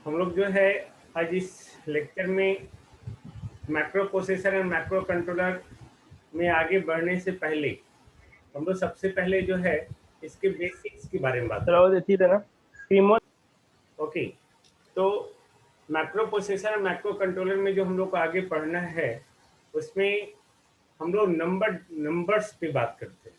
हम लोग जो है आज इस लेक्चर में macro processor and macro controller में आगे बढ़ने से पहले हम लोग सबसे पहले जो है इसके बेसिक्स के बारे में बात चलाओ देती है ना रिमोट। ओके, तो मैक्रो प्रोसेसर और मैक्रो कंट्रोलर में जो हम लोग को आगे पढ़ना है उसमें हम लोग नंबर्स पे बात करते हैं,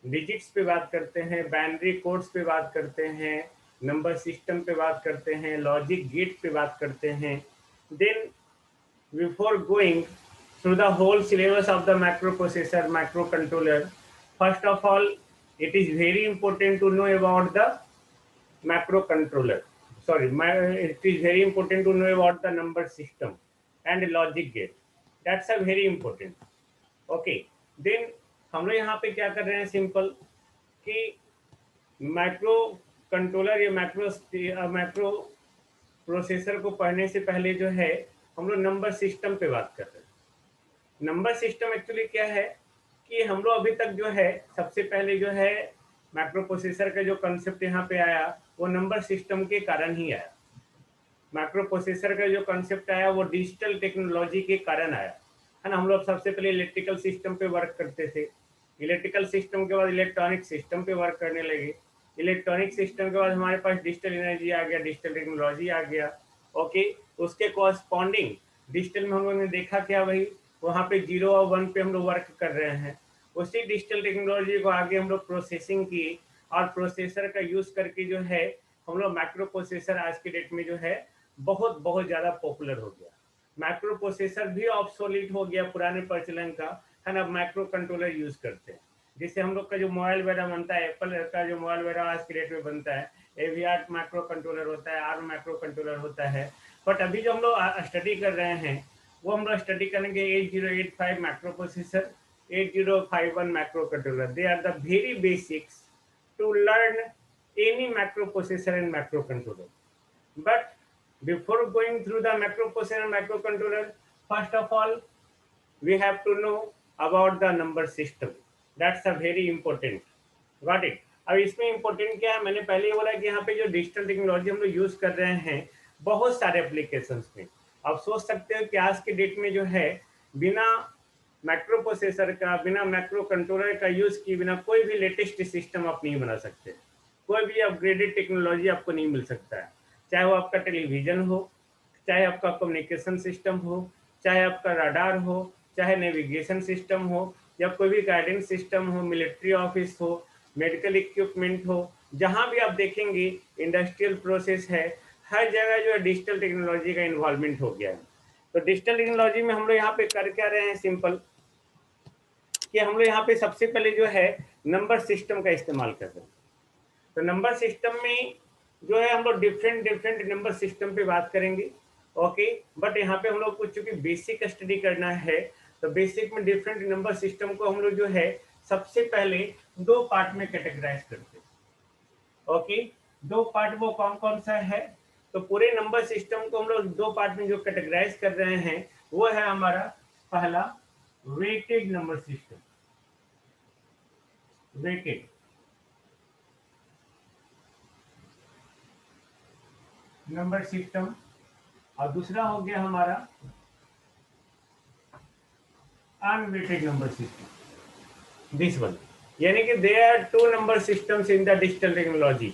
डिजिट्स पे बात करते हैं, बाइनरी कोड्स पे बात करते हैं, नंबर सिस्टम पे बात करते हैं, लॉजिक गेट पे बात करते हैं। Then before going through the whole syllabus of the microprocessor microcontroller, first of all it is very important to know about the microcontroller. Sorry, it is very important to know about the number system and logic gate. That's a very important. Okay, then हम लोग यहाँ पे क्या कर रहे हैं simple कि micro controller या मैक्रो प्रोसेसर को पढ़ने से पहले जो है हम लोग नंबर सिस्टम पे बात कर रहे हैं। नंबर सिस्टम एक्चुअली क्या है कि हम लोग अभी तक जो है सबसे पहले जो है माइक्रो प्रोसेसर का जो कंसेप्ट यहाँ पे आया वो नंबर सिस्टम के कारण ही आया। माइक्रो प्रोसेसर का जो कंसेप्ट आया वो डिजिटल टेक्नोलॉजी के कारण आया है ना। हम लोग सबसे पहले इलेक्ट्रिकल सिस्टम पे वर्क करते थे, इलेक्ट्रिकल सिस्टम के बाद इलेक्ट्रॉनिक सिस्टम पे वर्क करने लगे, इलेक्ट्रॉनिक सिस्टम के बाद हमारे पास डिजिटल एनर्जी आ गया, डिजिटल टेक्नोलॉजी आ गया। ओके, उसके कॉरस्पॉन्डिंग डिजिटल में हम लोग ने देखा क्या भाई वहाँ पे 0 और 1 पे हम लोग वर्क कर रहे हैं। उसी डिजिटल टेक्नोलॉजी को आगे हम लोग प्रोसेसिंग की और प्रोसेसर का यूज करके जो है हम लोग माइक्रो प्रोसेसर आज के डेट में जो है बहुत बहुत ज्यादा पॉपुलर हो गया। माइक्रो प्रोसेसर भी ऑब्सोलीट हो गया पुराने प्रचलन का, है ना। माइक्रो कंट्रोलर यूज करते हैं जिससे हम लोग का जो मोबाइल वगैरह बनता है, एप्पल का जो मोबाइल वगैरह आज के डेट में बनता है, एवीआर माइक्रो कंट्रोलर होता है, आर माइक्रो कंट्रोलर होता है। बट अभी जो हम लोग स्टडी कर रहे हैं वो हम लोग स्टडी करेंगे 8085 microprocessor, 8051 microcontroller. They are the very basics to learn any microprocessor and microcontroller. But before going through the microprocessor and microcontroller, first of all we have to know about the number system. That's a very important. Got it? अब इसमें important क्या है, मैंने पहले ही बोला कि यहाँ पे जो डिजिटल टेक्नोलॉजी हम लोग यूज कर रहे हैं बहुत सारे एप्लीकेशंस में। आप सोच सकते हो कि आज के डेट में जो है बिना माइक्रो प्रोसेसर का, बिना माइक्रो कंट्रोलर का यूज किए बिना कोई भी लेटेस्ट सिस्टम आप नहीं बना सकते, कोई भी अपग्रेडेड टेक्नोलॉजी आपको नहीं मिल सकता है। चाहे वो आपका टेलीविजन हो, चाहे आपका कम्युनिकेशन सिस्टम हो, चाहे आपका रडार हो, चाहे नेविगेशन सिस्टम हो, या कोई भी गाइडेंस सिस्टम हो, मिलिट्री ऑफिस हो, मेडिकल इक्विपमेंट हो, जहां भी आप देखेंगे इंडस्ट्रियल प्रोसेस है, हर जगह जो है डिजिटल टेक्नोलॉजी का इन्वॉल्वमेंट हो गया है। तो डिजिटल टेक्नोलॉजी में हम लोग यहाँ पे कर क्या रहे हैं सिंपल कि हम लोग यहाँ पे सबसे पहले जो है नंबर सिस्टम का इस्तेमाल कर रहे हैं। तो नंबर सिस्टम में जो है हम लोग डिफरेंट नंबर सिस्टम पे बात करेंगे। ओके, बट यहाँ पे हम लोग को चूंकि बेसिक स्टडी करना है तो बेसिक में डिफरेंट नंबर सिस्टम को हम लोग जो है सबसे पहले दो पार्ट में कैटेगराइज करते हैं। ओके, दो पार्ट वो कौन कौन सा है, तो पूरे नंबर सिस्टम को हम लोग दो पार्ट में जो कैटेगराइज कर रहे हैं वो है हमारा पहला weighted number system, weighted. Number system, और दूसरा हो गया हमारा unweighted number system, this one. यानी कि there are two number systems in the digital technology.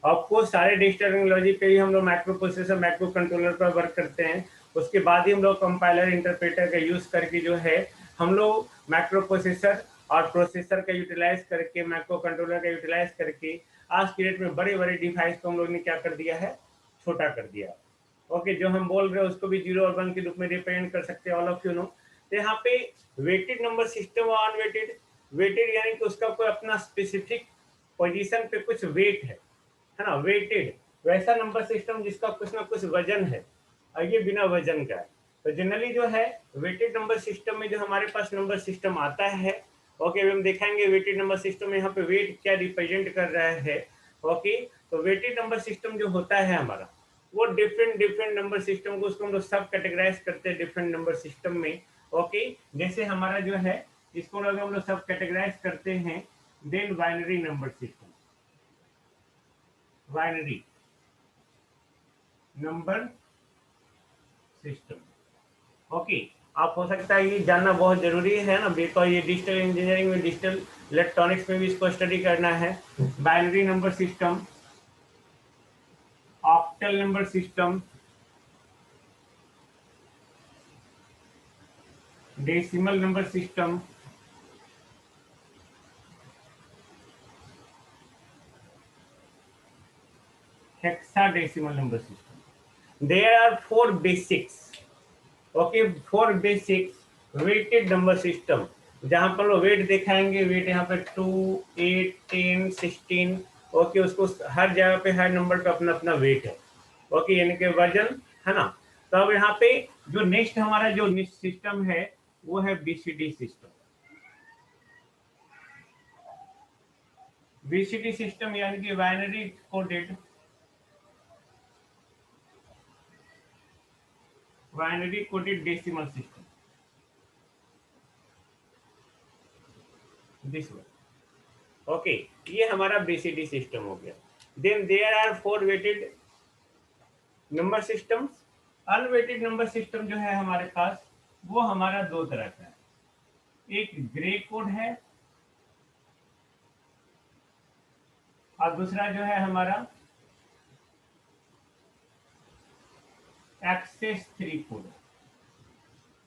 आपको सारे डिजिटल टेक्नोलॉजी पे ही हम लोग माइक्रो प्रोसेसर माइक्रो कंट्रोलर पर वर्क करते हैं, उसके बाद ही हम लोग कंपाइलर इंटरप्रेटर का यूज करके जो है हम लोग माइक्रो प्रोसेसर और प्रोसेसर का यूटिलाइज करके, माइक्रो कंट्रोलर का यूटिलाइज करके आज की डेट में बड़े बड़े डिवाइस को हम लोग ने क्या कर दिया है, छोटा कर दिया। ओके, जो हम बोल रहे हैं उसको भी 0 और 1 के रूप में रिप्रेजेंट कर सकते हैं, ऑल ऑफ यू नो। तो यहाँ पे वेटेड नंबर सिस्टम और अनवेटेड, वेटेड यानी कि उसका कोई अपना स्पेसिफिक पोजीशन पे कुछ वेट है ना। वेटेड वैसा नंबर सिस्टम जिसका कुछ ना कुछ वजन है और ये बिना वजन का है। तो जनरली जो है वेटेड नंबर सिस्टम में जो हमारे पास नंबर सिस्टम आता है, ओके, हम दिखाएंगे वेटेड नंबर सिस्टम में यहाँ पे वेट क्या रिप्रेजेंट कर रहा है। ओके, तो वेटेड नंबर सिस्टम जो होता है हमारा वो डिफरेंट नंबर सिस्टम को उसको हम लोग सब कैटेगराइज करते हैं डिफरेंट नंबर सिस्टम में। ओके, जैसे हमारा जो है इसको हम लोग सब कैटेगराइज करते हैं। Then binary number system, binary number system. Okay, आप हो सकता है ये जानना बहुत जरूरी है ना, बिकॉज ये डिजिटल इंजीनियरिंग में, डिजिटल इलेक्ट्रॉनिक्स में भी इसको स्टडी करना है। Binary number system, octal number system, decimal number system, hexadecimal number system. There are 4 basics. Okay, 4 basics weighted number system, जहां पर लोग वेट दिखाएंगे। वेट यहाँ पे 2, 8, 10, 16। ओके, उसको हर जगह पे हर नंबर पे अपना अपना वेट है। ओके, यानी कि वजन है ना। तो अब यहाँ पे जो नेक्स्ट हमारा जो सिस्टम है वो है बीसीडी सिस्टम। बीसीडी सिस्टम यानी कि binary coded decimal system, this one. Okay, ये हमारा बीसीडी सिस्टम हो गया। Then there are 4 weighted number systems. Unweighted number system जो है हमारे पास, वो हमारा 2 तरह का है। एक ग्रे कोड है और दूसरा जो है हमारा एक्सेस 3 कोड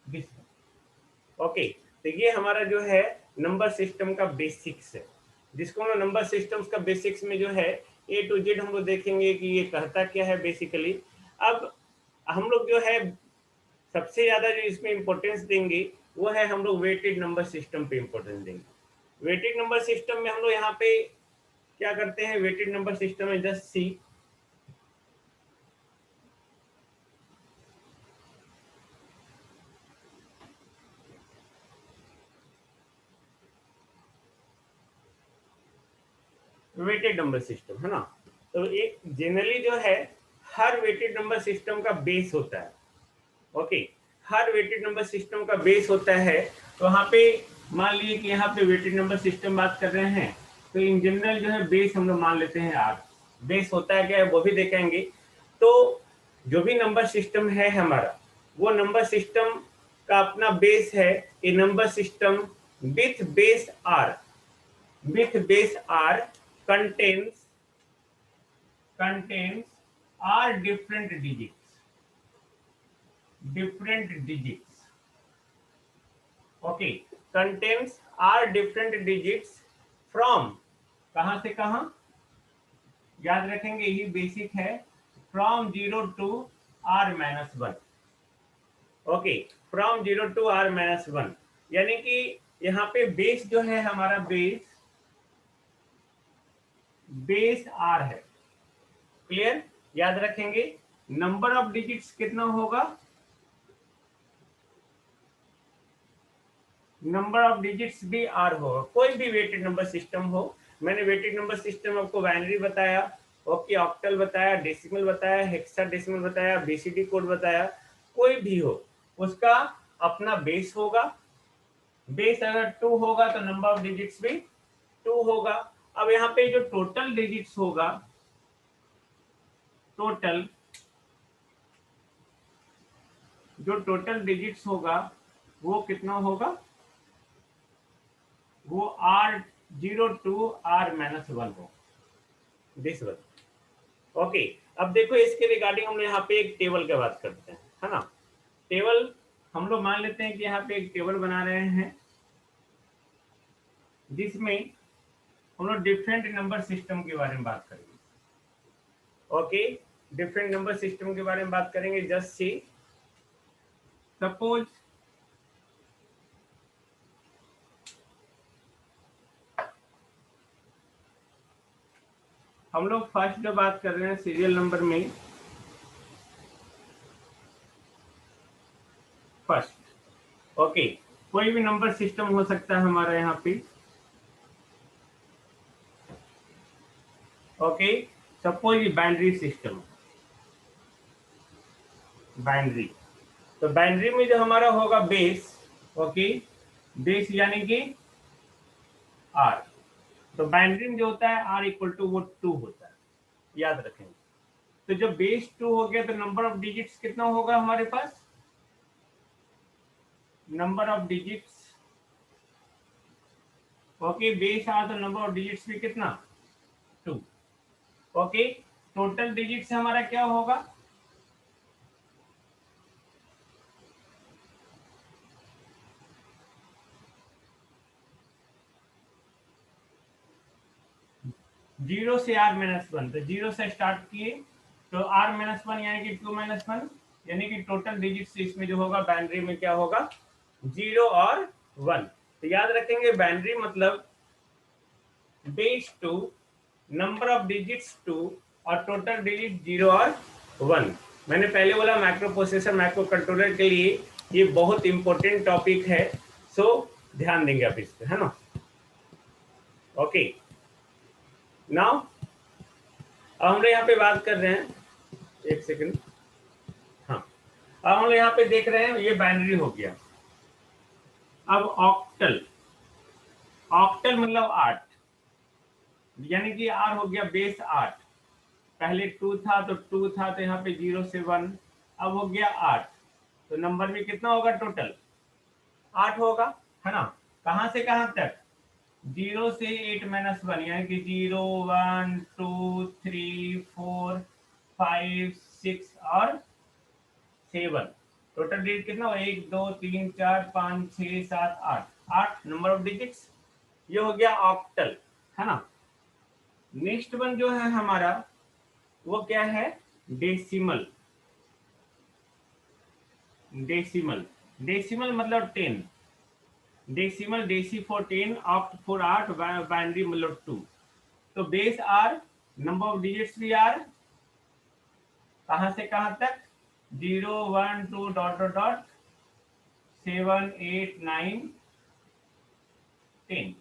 है। ओके, तो ये हमारा जो है नंबर सिस्टम का बेसिक्स है, जिसको हम नंबर सिस्टम्स का बेसिक्स में जो है ए टू जेड हम लोग देखेंगे कि ये कहता क्या है बेसिकली। अब हम लोग जो है सबसे ज्यादा जो इसमें इंपॉर्टेंस देंगे वो है हम लोग वेटेड नंबर सिस्टम पे इंपॉर्टेंस देंगे। वेटेड नंबर सिस्टम में हम लोग यहाँ पे क्या करते हैं, वेटेड नंबर सिस्टम में just see, weighted number system है ना। तो एक जनरली जो है हर वेटेड नंबर सिस्टम का बेस होता है। ओके, हर वेटेड नंबर सिस्टम का बेस होता है। तो वहाँ पे मान लीजिए कि यहाँ पे वेटेड नंबर सिस्टम बात कर रहे हैं, तो इन जनरल जो है बेस हम लोग मान लेते हैं 8। बेस होता है क्या है वो भी देखेंगे। तो जो भी नंबर सिस्टम है हमारा, वो नंबर सिस्टम का अपना बेस है a number system with base r, contains are different digits. Okay, contains are different digits from, कहां से कहां याद रखेंगे, यही बेसिक है। From 0 to r-1। Okay, from 0 to r-1, यानी कि यहाँ पे बेस जो है हमारा बेस आर है। क्लियर, याद रखेंगे। नंबर ऑफ डिजिट्स कितना होगा, नंबर ऑफ डिजिट्स भी आर होगा, कोई भी वेटेड नंबर सिस्टम हो। मैंने वेटेड नंबर सिस्टम आपको बाइनरी बताया, ओके, ऑक्टल बताया, डेसिमल बताया, हेक्साडेसिमल बताया, बीसीडी कोड बताया। कोई भी हो उसका अपना बेस होगा। बेस अगर 2 होगा तो नंबर ऑफ डिजिट्स भी 2 होगा। अब यहाँ पे जो टोटल डिजिट्स होगा, टोटल डिजिट्स होगा वो कितना होगा, वो r0 to r-1 हो, दिस वन। ओके, अब देखो इसके रिगार्डिंग हम लोग यहाँ पे एक टेबल की बात करते हैं, है ना। टेबल हम लोग मान लेते हैं कि यहाँ पे एक टेबल बना रहे हैं जिसमें हम लोग डिफरेंट नंबर सिस्टम के बारे में बात करेंगे। ओके, डिफरेंट नंबर सिस्टम के बारे में बात करेंगे। जस्ट सी, सपोज हम लोग फर्स्ट जो बात कर रहे हैं सीरियल नंबर में, फर्स्ट। ओके, कोई भी नंबर सिस्टम हो सकता है हमारा यहाँ पे। Okay, suppose binary system, binary. तो बाइनरी में जो हमारा होगा बेस, ओके, बेस यानी कि आर। तो बाइनरी में जो होता है आर इक्वल टू वो 2 होता है, याद रखेंगे। तो तो जब बेस 2 हो गया तो नंबर ऑफ डिजिट्स कितना होगा हमारे पास? Number of digits, okay, base आया तो नंबर ऑफ डिजिट्स भी कितना? 2। ओके, टोटल डिजिट्स हमारा क्या होगा? जीरो से r-1, तो जीरो से स्टार्ट किए तो r-1 यानी कि 2-1 यानी कि टोटल डिजिट्स इसमें जो होगा बाइनरी में क्या होगा? 0 और 1। तो याद रखेंगे बाइनरी मतलब बेस 2, नंबर ऑफ डिजिट्स 2 और टोटल डिजिट 0 और 1। मैंने पहले बोला माइक्रो प्रोसेसर माइक्रो कंट्रोलर के लिए ये बहुत इंपॉर्टेंट टॉपिक है, सो ध्यान देंगे आप इस पे, है ना? ओके, नाउ अब हम लोग यहाँ पे बात कर रहे हैं, एक सेकंड, हाँ, अब हम लोग यहाँ पे देख रहे हैं ये बाइनरी हो गया। अब ऑक्टल, ऑक्टल मतलब 8, यानी कि r हो गया बेस 8। पहले 2 था तो 2 था तो यहाँ पे 0 से 1, अब हो गया 8, तो नंबर में कितना होगा? टोटल 8 होगा, है ना? कहाँ से कहाँ तक? 0 से 8-1 यानी कि 0 1 2 3 4 5 6 और 7। टोटल डिजिट कितना हो? 1 2 3 4 5 6 7 8, 8 नंबर ऑफ डिजिट्स। ये हो गया ऑक्टल, है ना? नेक्स्ट वन जो है हमारा वो क्या है? डेसिमल। डेसिमल, डेसिमल मतलब 10। Decimal, deci for 10, oct for 8, binary मतलब 2। तो base r, number of digits भी आर, कहां से कहां तक? 0 1 2 dot dot dot 7 8 9 10,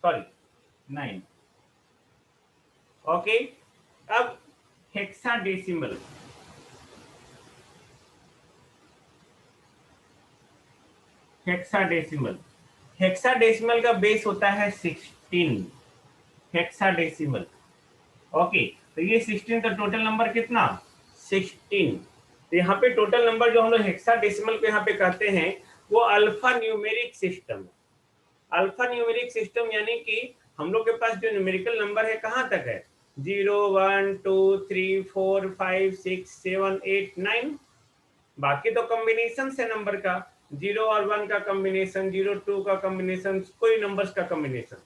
sorry 9। Okay, अब हेक्साडेसिमल, हेक्साडेसिमल, हेक्साडेसिमल का बेस होता है 16। हेक्साडेसिमल, ओके, तो ये 16, तो टोटल नंबर कितना? 16। तो यहाँ पे टोटल नंबर जो हम लोग हेक्साडेसिमल को यहाँ पे कहते हैं वो alpha numeric system. Alpha numeric system यानी कि हम लोग के पास जो न्यूमेरिकल नंबर है कहाँ तक है? 0 1 2 3 4 5 6 7 8 9। बाकी तो कॉम्बिनेशन है नंबर का, 0 और 1 का कॉम्बिनेशन, 0 2 का कॉम्बिनेशन, कोई नंबर्स का कॉम्बिनेशन।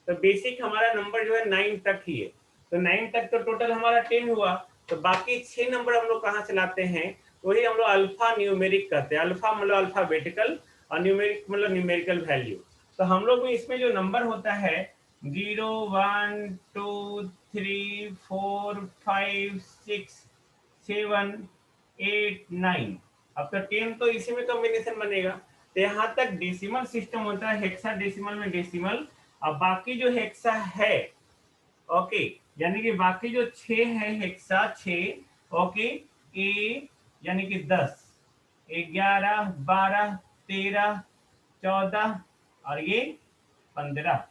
तो बेसिक हमारा नंबर जो है 9 तक ही है। तो 9 तक तो टोटल हमारा 10 हुआ। तो बाकी 6 नंबर हम लोग कहाँ से लाते हैं? वही हम लोग अल्फा न्यूमेरिक कहते हैं। अल्फा मतलब अल्फाबेटिकल और न्यूमेरिक मतलब न्यूमेरिकल वैल्यू। तो हम लोग में इसमें जो नंबर होता है 0 1 2 3 4 5 6 7 8 9। अब तो 10 तो इसी में कॉम्बिनेशन बनेगा। तो यहाँ तक डेसिमल सिस्टम होता है, हेक्सा डेसिमल में डेसिमल। अब बाकी जो हेक्सा है, ओके, यानी कि बाकी जो 6 है हेक्सा 6, ओके, ए यानी कि 10 11 12 13 14 और ये 15,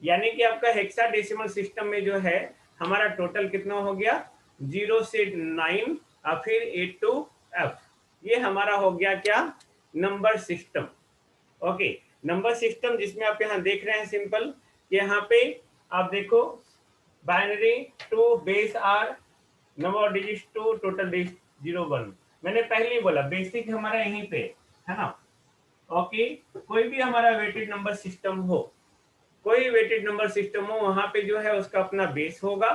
यानी कि आपका हेक्साडेसिमल सिस्टम में जो है हमारा टोटल कितना हो गया? 0 से 9 और फिर A to F। ये हमारा हो गया क्या? Number system. Okay, number system जिसमें आप यहाँ देख रहे हैं सिंपल कि यहाँ पे आप देखो binary 2 base r, number of digit 2, total digit 0 1। मैंने पहले ही बोला बेसिक हमारा यहीं पे है ना। ओके, कोई भी हमारा वेटेड नंबर सिस्टम हो, कोई वेटेड नंबर सिस्टम हो, वहां पे जो है उसका अपना बेस होगा,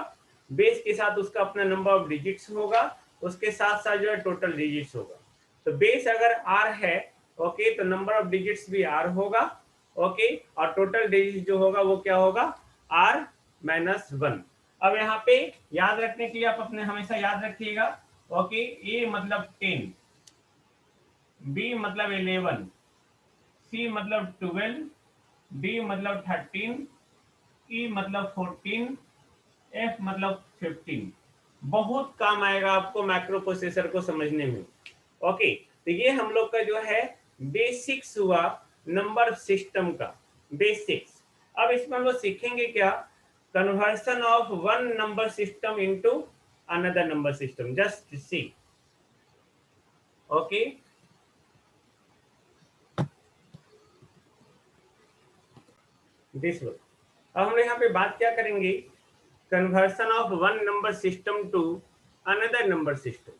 बेस के साथ उसका अपना नंबर ऑफ डिजिट्स होगा, उसके साथ साथ जो है टोटल डिजिट्स होगा। तो बेस अगर आर है, ओके, तो नंबर ऑफ डिजिट्स भी आर होगा, ओके, और टोटल डिजिट जो होगा वो क्या होगा? r-1। अब यहाँ पे याद रखने के लिए आप अपने हमेशा याद रखिएगा, ओके, ए मतलब 10, बी मतलब 11, सी मतलब 12, डी मतलब 13, ई मतलब 14, एफ मतलब 15। बहुत काम आएगा आपको माइक्रो प्रोसेसर को समझने में। ओके, तो ये हम लोग का जो है बेसिक्स हुआ नंबर सिस्टम का, बेसिक्स। अब इसमें हम लोग सीखेंगे क्या? Conversion of one number system into another number system. Just see. Okay. This one. अब हम यहाँ पे बात क्या करेंगे, conversion of one number system to another number system.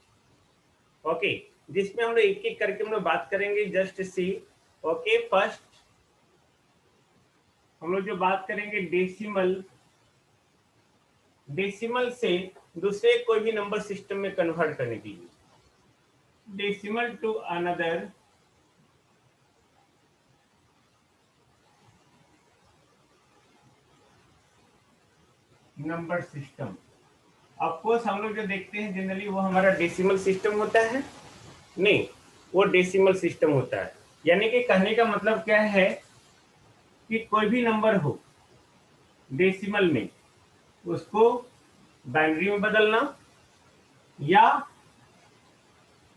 Okay, जिसमें हम लोग एक एक करके हम लोग बात करेंगे. Just see. ओके, फर्स्ट हम लोग जो बात करेंगे डेसिमल से दूसरे कोई भी नंबर सिस्टम में कन्वर्ट करने के लिए. Decimal to another number system. Of course हम लोग जो देखते हैं जनरली वो हमारा डेसिमल सिस्टम होता है. नहीं, वो डेसिमल सिस्टम होता है. यानी कि कहने का मतलब क्या है कि कोई भी नंबर हो डेसिमल में, उसको बाइनरी में बदलना या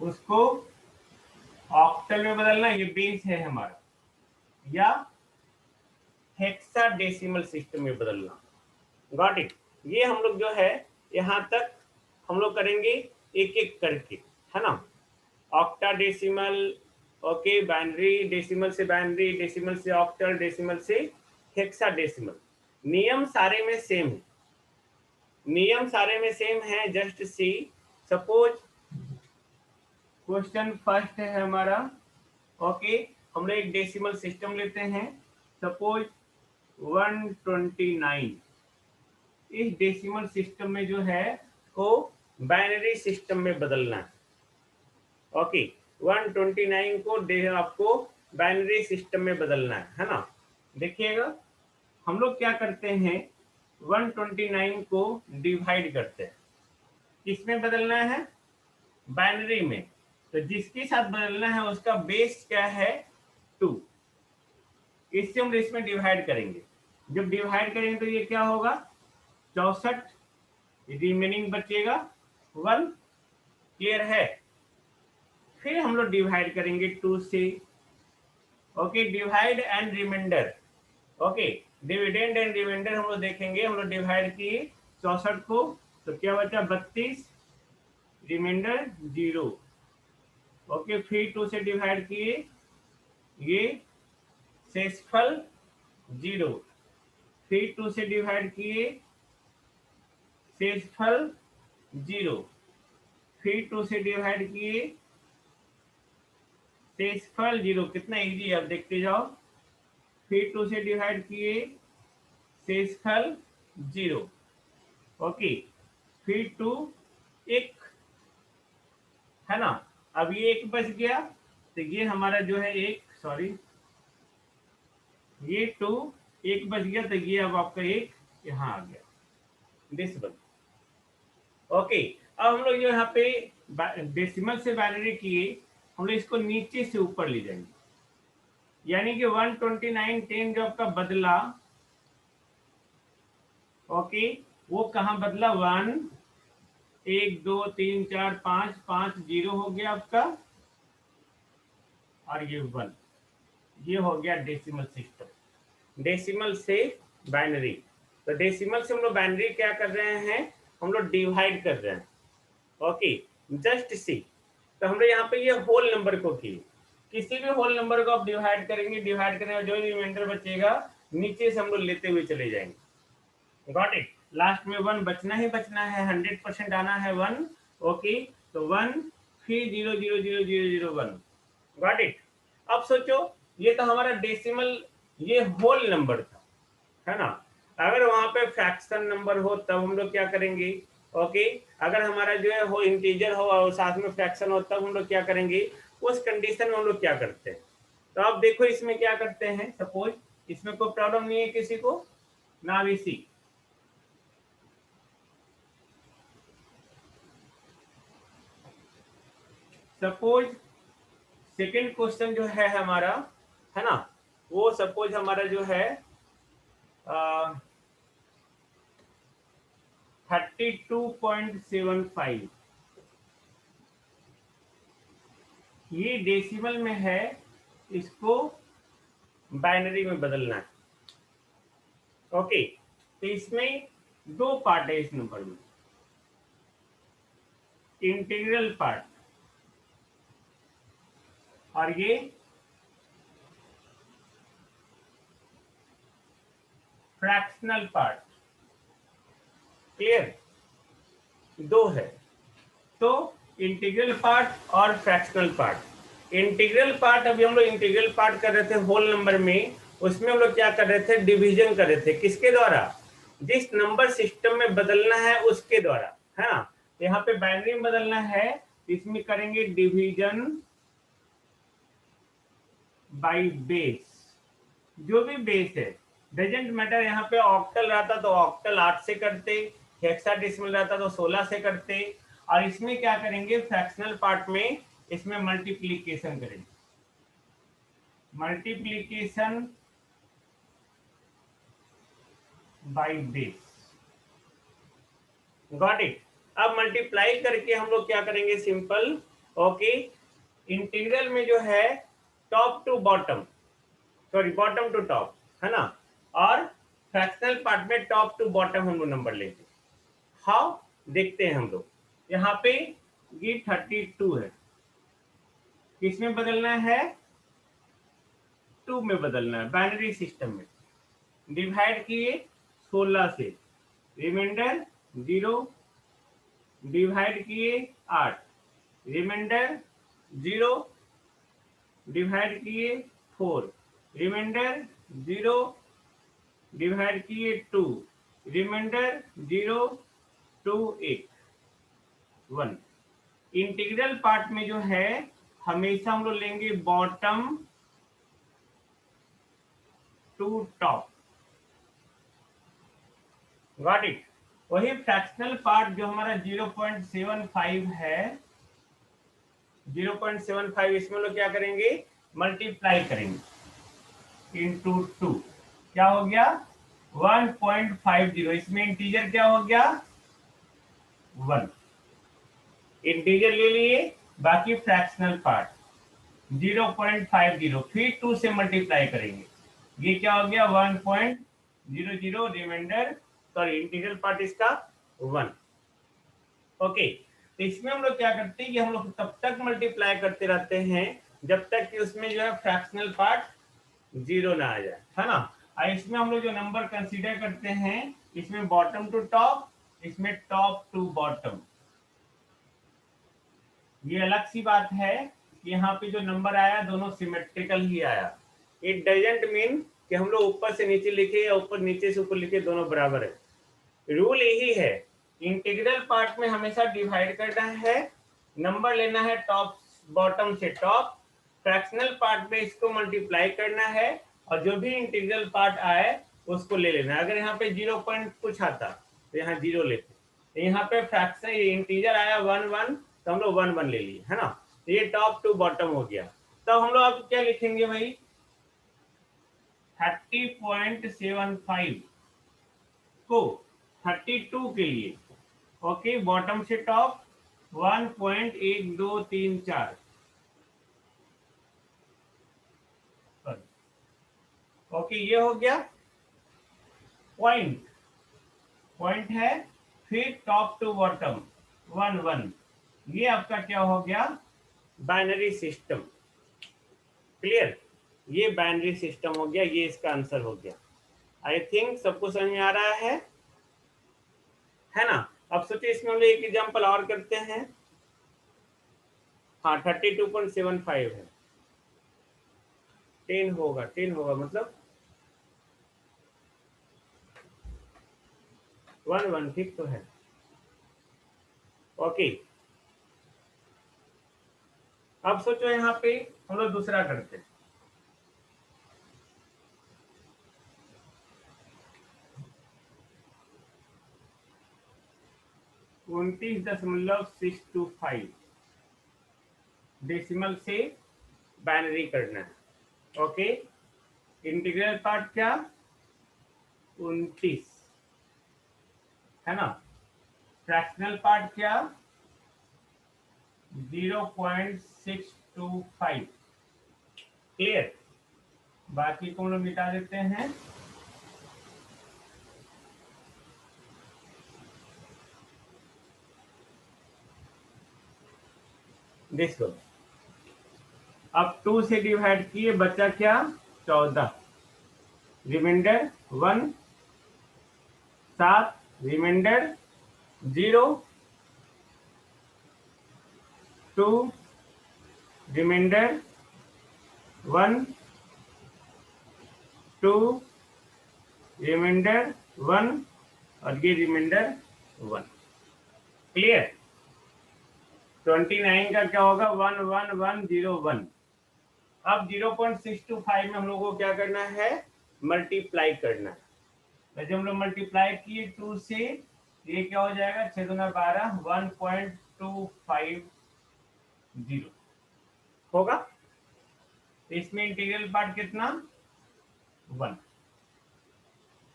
उसको ऑक्टल में बदलना, ये बेस है हमारा, या हेक्साडेसिमल सिस्टम में बदलना. Got it. ये हम लोग जो है यहाँ तक हम लोग करेंगे एक एक करके, है ना. ऑक्टाडेसिमल, ओके, बाइनरी, डेसिमल से बाइनरी, डेसिमल से ऑक्टल, डेसिमल से हेक्साडेसिमल. नियम सारे में सेम है. नियम सारे में सेम है. Just see. Suppose question first है हमारा. ओके, हम लोग एक डेसिमल सिस्टम लेते हैं. सपोज 129. इस डेसिमल सिस्टम में जो है को बाइनरी सिस्टम में बदलना है. ओके, 129 को आपको बाइनरी सिस्टम में बदलना है ना. देखिएगा, हम लोग क्या करते हैं, 129 को डिवाइड करते हैं. किसमें बदलना है, बाइनरी में. तो जिसके साथ बदलना है उसका बेस क्या है, 2. इससे हम इसमें डिवाइड करेंगे. जब डिवाइड करेंगे तो ये क्या होगा, 64. रिमेनिंग बचेगा 1. क्लियर है. फिर हम लोग डिवाइड करेंगे 2 से. Okay, divide and remainder. Okay, dividend and remainder हम लोग देखेंगे. हम लोग डिवाइड किए 64 को, तो क्या बचा, 32. रिमाइंडर 0. ओके, फिर 2 से डिवाइड किए, ये शेषफल 0. फिर 2 से डिवाइड किए, शेषफल 0. फिर 2 से डिवाइड किए, शेषफल 0. कितना इजी है, अब देखते जाओ. फिर 2 से डिवाइड किए, शेषफल 0. ओके, फिर 2 1, है ना. अब ये 1 बच गया, तो ये हमारा जो है 1, सॉरी, ये 2 1 बच गया, तो ये अब आपका 1 यहाँ आ गया. This one. ओके, अब हम लोग जो यहाँ पे डेसिमल से बाइनरी किए, हम लोग इसको नीचे से ऊपर ले जाएंगे. यानी कि 129.10 जो आपका बदला, ओके, वो कहाँ बदला, 1 1 2 3 4 5 5 0 हो गया आपका, और ये 1. ये हो गया डेसिमल सिस्टम. डेसिमल से बाइनरी. तो डेसिमल से हम लोग बाइनरी क्या कर रहे हैं, हम लोग डिवाइड कर रहे हैं. Okay, just see. तो हम लोग यहाँ पे ये होल नंबर को किए. किसी भी होल नंबर को आप डिवाइड करेंगे, डिवाइड करने में जो रिमाइंडर बचेगा नीचे से हम लोग लेते हुए चले जाएंगे. Got it. लास्ट में 1 बचना ही बचना है, 100% आना है 1. ओके, तो 1, फिर 0 0 0 0 0 1. Got it. अब सोचो, ये तो हमारा डेसिमल, ये होल नंबर था, है ना. अगर वहां पे फ्रैक्शन नंबर हो तब हम लोग क्या करेंगे. ओके, अगर हमारा जो है हो इंटीजर हो और साथ में फ्रैक्शन हो तब हम लोग क्या करेंगे, उस कंडीशन में हम लोग क्या करते हैं. तो आप देखो इसमें क्या करते हैं. सपोज इसमें कोई प्रॉब्लम नहीं है किसी को ना भी. सी. सपोज सेकेंड क्वेश्चन जो है हमारा, है ना, वो सपोज हमारा जो है 32.75. ये डेसिमल में है, इसको बाइनरी में बदलना है. ओके, तो इसमें 2 पार्ट है इस नंबर में. इंटीग्रल पार्ट और ये फ्रैक्शनल पार्ट। क्लियर? दो है, तो इंटीग्रल पार्ट और फ्रैक्शनल पार्ट। इंटीग्रल पार्ट, अभी हम लोग इंटीग्रल पार्ट कर रहे थे होल नंबर में, उसमें हम लोग क्या कर रहे थे, डिवीजन कर रहे थे। किसके द्वारा? जिस नंबर सिस्टम में बदलना है उसके द्वारा, है ना। यहाँ पे बाइनरी में बदलना है, इसमें करेंगे डिवीजन बाय बेस। जो भी बेस है, डजेंट मैटर। यहाँ पे ऑक्टल रहता तो ऑक्टल 8 से करते, हेक्साडेसिमल रहता तो 16 से करते। और इसमें क्या करेंगे, फ्रैक्शनल पार्ट में इसमें मल्टीप्लीकेशन करेंगे, multiplication by base. Got it? अब मल्टीप्लाई करके हम लोग क्या करेंगे, सिंपल। ओके, इंटीग्रल में जो है top to bottom, sorry bottom to top, है ना। और फ्रैक्शनल पार्ट में टॉप टू बॉटम हम लोग नंबर लेंगे। हाउ, देखते हैं हम लोग। यहाँ पे ये 32 है, किसमें बदलना है, 2 में बदलना है, बाइनरी सिस्टम में। डिवाइड किए 16 से, रिमाइंडर 0, डिवाइड किए 8, रिमाइंडर 0, डिवाइड किए 4, रिमाइंडर 0, डिवाइड किए 2, रिमाइंडर 0, 2, 8, 1। इंटीग्रल पार्ट में जो है हमेशा हम लोग लेंगे bottom to top. Got it? वही फ्रैक्शनल पार्ट जो हमारा 0.75 है, 0.75, इसमें लोग क्या करेंगे, मल्टीप्लाई करेंगे इंटू 2। क्या हो गया, 1.50। इसमें इंटीजर क्या हो गया, 1। इंटीजर ले लिए, बाकी फ्रैक्शनल पार्ट 0.50, फिर 2 से मल्टीप्लाई करेंगे, ये क्या हो गया 1.00, रिमाइंडर, सॉरी इंटीग्रल पार्ट इसका 1। ओके, तो इसमें हम लोग क्या करते हैं कि हम लोग तब तक मल्टीप्लाई करते रहते हैं जब तक कि उसमें जो है फ्रैक्शनल पार्ट 0 ना आ जाए, है ना। और इसमें हम लोग जो नंबर कंसीडर करते हैं, इसमें बॉटम टू टॉप, इसमें टॉप टू बॉटम। ये अलग सी बात है कि यहाँ पे जो नंबर आया दोनों सिमेट्रिकल ही आया। इट डजंट मीन कि हम लोग ऊपर से नीचे लिखे या ऊपर नीचे से ऊपर लिखे, दोनों बराबर है। रूल यही है, इंटीग्रल पार्ट में हमेशा डिवाइड करना है, नंबर लेना है टॉप बॉटम से टॉप। फ्रैक्शनल पार्ट में इसको मल्टीप्लाई करना है, और जो भी इंटीग्रल पार्ट आए उसको ले लेना है। अगर यहाँ पे 0 पॉइंट कुछ आता तो यहाँ 0 लेते, यहाँ पे फ्रैक्शन इंटीजर आया 1 तो हम लोग 1 ले लिए, है ना। तो ये टॉप टू बॉटम हो गया। तो हम लोग अब क्या लिखेंगे भाई, 30.75 को 32 के लिए, ओके, बॉटम से टॉप 1.1234, ओके, ये हो गया पॉइंट, पॉइंट है। फिर टॉप टू बॉटम 1, ये आपका क्या हो गया, बाइनरी सिस्टम। क्लियर? ये बाइनरी सिस्टम हो गया, ये इसका आंसर हो गया। आई थिंक सबको समझ में आ रहा है ना। अब सोचिए इसमें हम लोग एक एग्जांपल और करते हैं। हाँ, 32.75 है, 10 होगा, 10 होगा, मतलब 1 ठीक तो है। ओके, अब सोचो यहाँ पे हम लोग दूसरा करते हैं। (29.625) डेसिमल से बाइनरी करना है। ओके, इंटीग्रल पार्ट क्या, 29, है ना। फ्रैक्शनल पार्ट क्या, 0.625। क्लियर? बाकी को हम लोग मिटा देते हैं। This one. अब 2 से डिवाइड किए, बचा क्या? 14। रिमाइंडर 1, 7, रिमाइंडर 0, 2, रिमाइंडर 1, 2, रिमाइंडर 1 और ये रिमाइंडर 1। क्लियर? 29 का क्या होगा? 11101। अब 0.625 में हम लोग को क्या करना है? मल्टीप्लाई करना है। जब हम लोग मल्टीप्लाई किए 2 से, ये क्या हो जाएगा? 6 दूना 12, 1.250 होगा। इसमें इंटीग्रल पार्ट कितना? 1।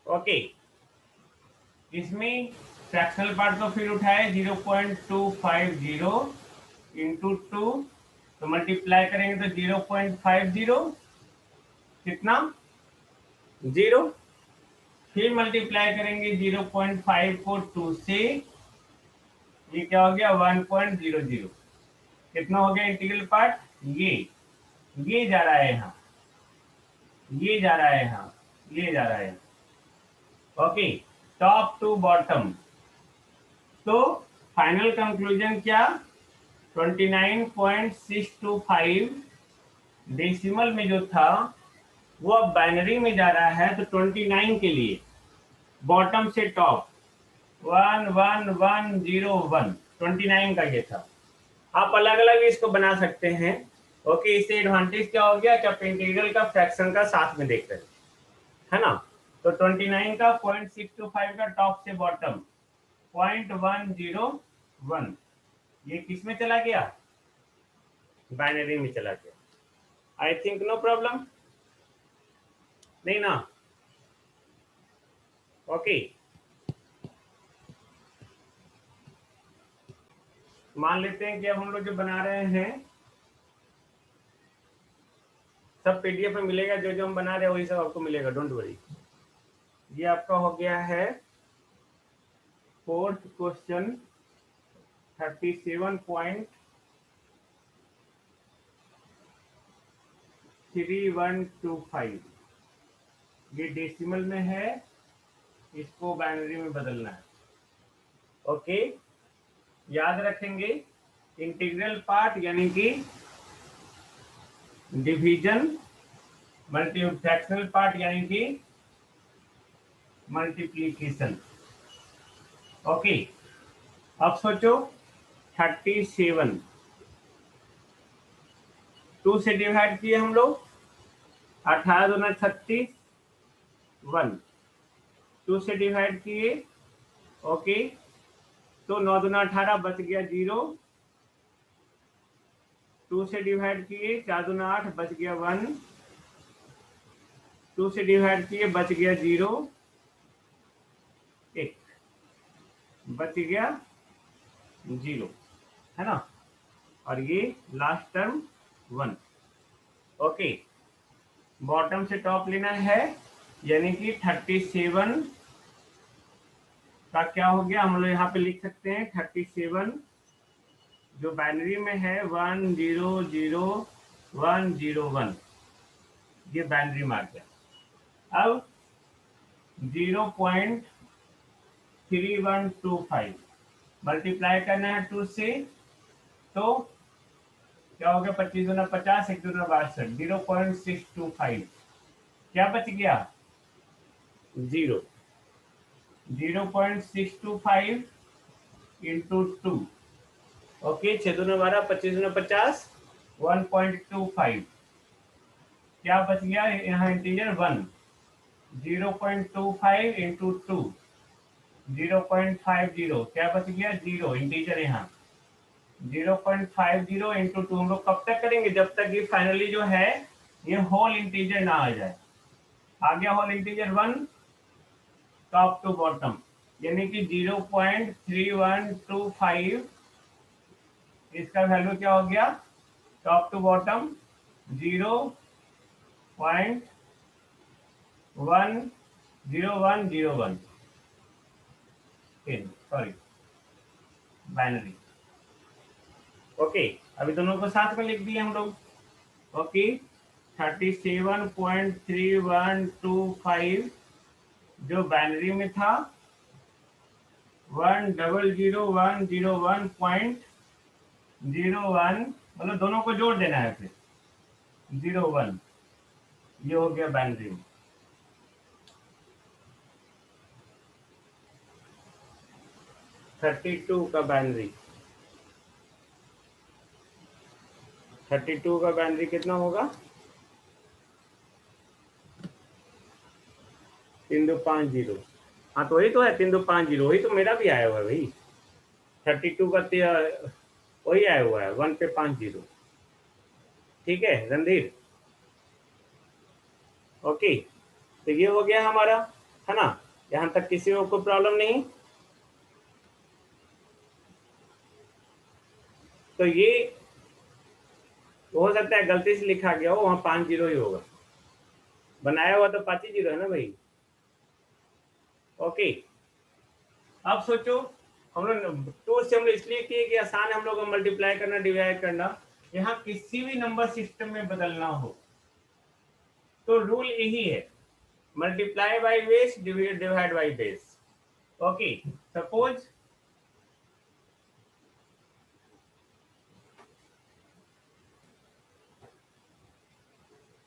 ओके, इसमें फ्रैक्शनल पार्ट तो फिर उठाए 0.250 इंटू 2, तो मल्टीप्लाई करेंगे तो 0.50 कितना? 0। फिर मल्टीप्लाई करेंगे 0.5 को 2 से, ये क्या हो गया? 1.00। कितना हो गया इंटीग्रल पार्ट? ये जा रहा है यहाँ, ये जा रहा है यहाँ, ये जा रहा है। Okay, top to bottom. तो फाइनल कंक्लूजन क्या? 29.625 डेसिमल में जो था वो अब बाइनरी में जा रहा है। तो 29 के लिए बॉटम से टॉप 11101, 29 का ये था। आप अलग अलग इसको बना सकते हैं। ओके, इससे एडवांटेज क्या हो गया कि आप इंटीग्रल का फ्रैक्शन का साथ में देख रहे हैं, है ना। तो 29 का 0.625 का टॉप से बॉटम 0.101, ये किस में चला गया? बाइनरी में चला गया। आई थिंक नो प्रॉब्लम, नहीं ना? ओके, मान लेते हैं कि अब हम लोग जो बना रहे हैं सब पीडीएफ में मिलेगा। जो जो हम बना रहे हैं वही सब आपको मिलेगा, डोंट वरी। ये आपका हो गया है फोर्थ क्वेश्चन 37.3125। ये डेसिमल में है, इसको बाइनरी में बदलना है। ओके, याद रखेंगे इंटीग्रल पार्ट यानी कि डिवीजन, फ्रैक्शनल पार्ट यानी कि मल्टीप्लीकेशन। ओके, अब सोचो 37, 2 से डिवाइड किए हम लोग, 18 दूना 36, 1, 2 से डिवाइड किए। ओके, तो 9 दूना 18 बच गया 0, 2 से डिवाइड किए, 4 दूना 8 बच गया 1, 2 से डिवाइड किए बच गया 0, 1 बच गया 0, है ना। और ये लास्ट टर्म 1। ओके, बॉटम से टॉप लेना है, यानी कि 37 का क्या हो गया? हम लोग यहाँ पे लिख सकते हैं 37 जो बाइनरी में है 100101, ये बाइनरी में आ गया। अब 0.3125 मल्टीप्लाई करना है 2 से, तो क्या हो गया? 25 दूना 50, 1 दूना 62, 0.625 क्या बच गया? 0। 0.625 इंटू 2। ओके, 6 दूना 12, 25 दूना 50, 1.25 क्या बच गया? यहाँ इंटीजर 1। 0.25 इंटू 2 0.50 क्या बच गया? 0 इंटीजर यहाँ। 0.50 इंटू 2 हम लोग कब तक करेंगे? जब तक ये फाइनली जो है ये होल इंटीजर ना आ जाए। आ गया whole integer 1 top to bottom, यानी कि 0.3125 इसका वैल्यू क्या हो गया? Top to bottom 0.10101, sorry binary. Okay, अभी दोनों को साथ में लिख दिए हम लोग। ओके, 37.3125 जो बाइनरी में था 100,101.01, मतलब दोनों को जोड़ देना है फिर 01, ये हो गया बाइनरी में। थर्टी टू का बाइनरी कितना होगा? 3250। हाँ तो वही तो है 3250, वही तो मेरा भी आया हुआ है भाई। 32 का वही आया हुआ है 1 पे 50। ठीक है रणधीर, ओके। तो ये हो गया हमारा, है ना? यहाँ तक किसी को कोई प्रॉब्लम नहीं? तो ये हो सकता है गलती से लिखा गया हो, वहां 50 ही होगा, बनाया हुआ तो 50 है ना भाई। ओके, अब सोचो, हम लोग टू से हम लोग इसलिए किए कि आसान है हम लोग को मल्टीप्लाई करना, डिवाइड करना। यहाँ किसी भी नंबर सिस्टम में बदलना हो तो रूल यही है, multiply by base, divide by base. Okay, suppose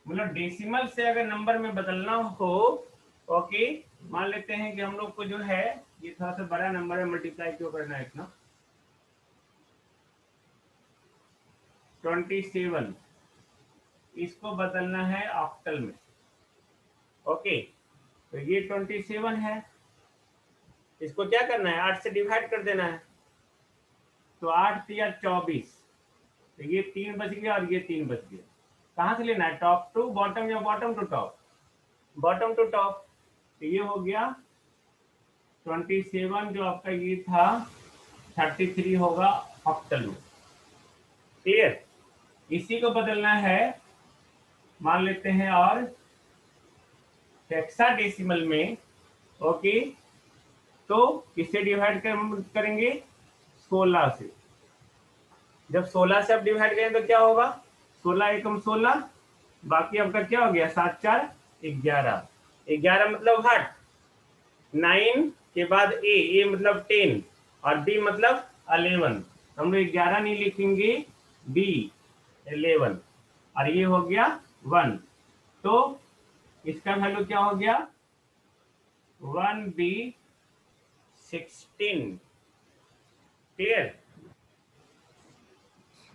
मतलब डेसिमल से अगर नंबर में बदलना हो, ओके, मान लेते हैं कि हम लोग को जो है ये थोड़ा सा बड़ा नंबर है, मल्टीप्लाई क्यों करना है इतना, 27, इसको बदलना है ऑक्टल में। ओके, तो ये 27 है, इसको क्या करना है, 8 से डिवाइड कर देना है। तो 8 या 24, तो ये 3 बच गया और ये 3 बच गया। कहाँ से लेना है, टॉप टू बॉटम या bottom to top? Bottom to top. तो ये हो गया 27, जो आपका ये था 33 होगा ऑक्टल में। क्लियर? इसी को बदलना है, मान लेते हैं, और हेक्साडेसिमल में। ओके, तो किससे डिवाइड करेंगे, 16 से। जब 16 से आप डिवाइड करें तो क्या होगा, 16 एकम 16, बाकी आपका क्या हो गया, 7 4 11। 11 मतलब हट, 9 के बाद ए मतलब 10 और बी मतलब 11। हम लोग 11 नहीं लिखेंगे, बी 11, और ये हो गया 1। तो इसका वैल्यू क्या हो गया, 1B 16। क्लियर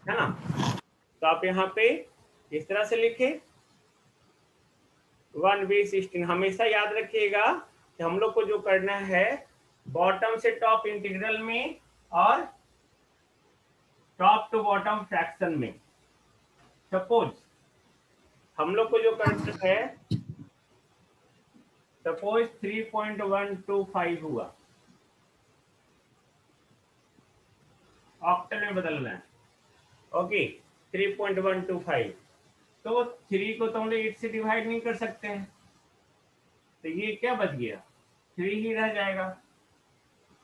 है ना? तो आप यहाँ पे इस तरह से लिखे 1B 16। हमेशा याद रखिएगा कि हम लोग को जो करना है, बॉटम से टॉप इंटीग्रल में और टॉप टू बॉटम फ्रैक्शन में। सपोज हम लोग को जो करना है, सपोज 3.125 हुआ, ऑक्टल में बदलना है। ओके, 3.125, तो 3 को तो हम लोग 8 से डिवाइड नहीं कर सकते हैं, तो ये क्या बच गया, 3 ही रह जाएगा।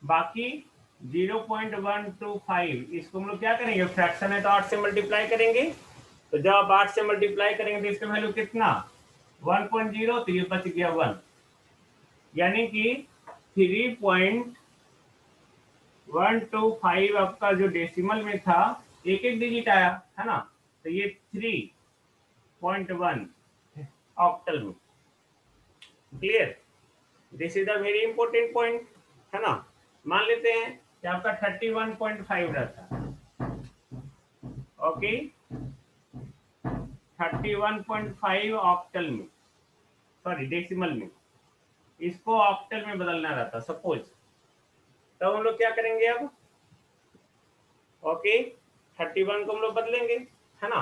बाकी 0.125 इसको हम लोग क्या करेंगे, फ्रैक्शन है तो 8 से मल्टीप्लाई करेंगे। तो जब आप 8 से मल्टीप्लाई करेंगे तो इसका वैल्यू कितना, 1.0, तो ये बच गया 1। यानी कि 3.125 आपका जो डेसिमल में था, एक एक डिजिट आया है ना, तो ये 3.1 ऑक्टल में। Clear? This is a very important point, है ना? मान लेते हैं कि आपका 31.5 रहता है। ओके, 31.5 ऑक्टल में, सॉरी डेसिमल में, इसको ऑक्टल में बदलना रहता सपोज। तब हम लोग क्या करेंगे अब, ओके, 31 को हम लोग बदलेंगे, है ना,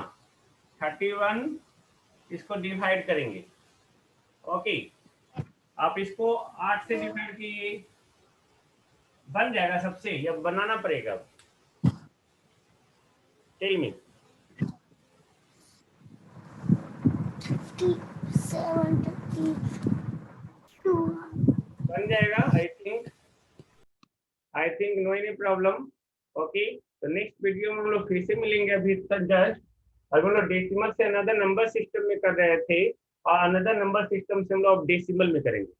31 इसको डिवाइड करेंगे। ओके, आप इसको 8 से डिवाइड कीजिए, बन जाएगा सबसे, या बनाना पड़ेगा? Tell me. 57, 32 बन जाएगा, I think no any problem. Okay, तो नेक्स्ट वीडियो में हम लोग फिर से मिलेंगे। अभी तक जस्ट अभी हम लोग डेसिमल से अनदर नंबर सिस्टम में कर रहे थे और अनदर नंबर सिस्टम से हम लोग डेसिमल में करेंगे।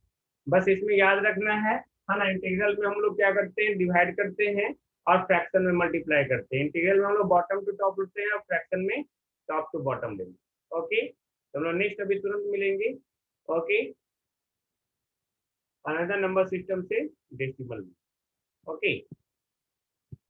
बस इसमें याद रखना है ना, इंटीग्रल में हम लोग क्या करते हैं, डिवाइड करते हैं और फ्रैक्शन में मल्टीप्लाई करते हैं। इंटीग्रल में हम लोग बॉटम टू टॉप लेते हैं और फ्रैक्शन में टॉप टू बॉटम लेंगे। ओके, तो हम लोग नेक्स्ट अभी तुरंत मिलेंगे। ओके, अनदर नंबर सिस्टम से डेसिमल में। ओके।